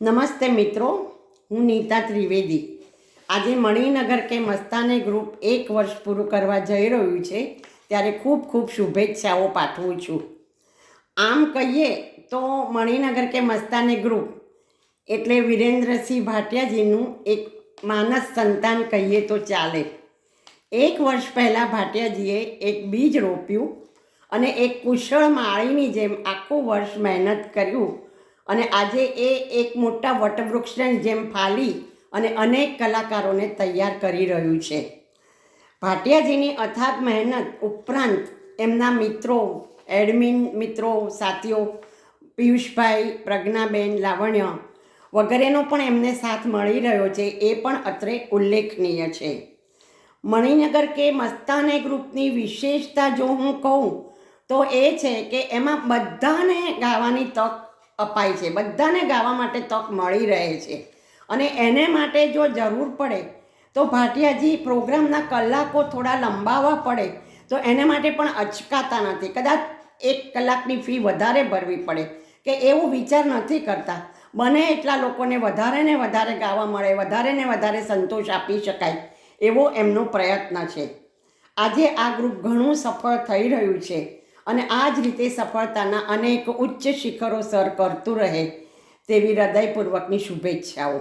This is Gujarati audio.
નમસ્તે મિત્રો, હું નીતા ત્રિવેદી. આજે મણિનગર કે મસ્તાને ગ્રુપ 1 વર્ષ પૂરું કરવા જઈ રહ્યું છે, ત્યારે ખૂબ ખૂબ શુભેચ્છાઓ પાઠવું છું. આમ કહીએ તો મણિનગર કે મસ્તાને ગ્રુપ એટલે વિરેન્દ્રસિંહ ભાટિયાજીનું એક માનસ સંતાન કહીએ તો ચાલે. 1 વર્ષ પહેલાં ભાટિયાજીએ એક બીજ રોપ્યું અને એક કુશળ માળીની જેમ આખું વર્ષ મહેનત કર્યું અને આજે એ એક મોટા વટવૃક્ષની જેમ ફાલી અને અનેક કલાકારોને તૈયાર કરી રહ્યું છે. ભાટિયાજીની અથાગ મહેનત ઉપરાંત એમના મિત્રો, એડમિન મિત્રો, સાથીઓ પિયુષભાઈ, પ્રજ્ઞાબેન, લાવણ્ય વગેરેનો પણ એમને સાથ મળી રહ્યો છે, એ પણ અત્રે ઉલ્લેખનીય છે. મણિનગર કે મસ્તાને ગ્રુપની વિશેષતા જો હું કહું તો એ છે કે એમાં બધાને ગાવાની તક અપાય છે, બધાને ગાવા માટે તક મળી રહે છે. અને એને માટે જો જરૂર પડે તો ભાટિયાજી પ્રોગ્રામના કલાકો થોડા લંબાવવા પડે તો એને માટે પણ અચકાતા નથી. કદાચ 1 કલાકની ફી વધારે ભરવી પડે કે એવું વિચાર નથી કરતા. બને એટલા લોકોને વધારે ને વધારે ગાવા મળે, વધારે ને વધારે સંતોષ આપી શકાય એવો એમનો પ્રયત્ન છે. આજે આ ગ્રુપ ઘણું સફળ થઈ રહ્યું છે અને આ જ રીતે સફળતાના અનેક ઉચ્ચ શિખરો સર કરતું રહે તેવી હૃદયપૂર્વકની શુભેચ્છાઓ.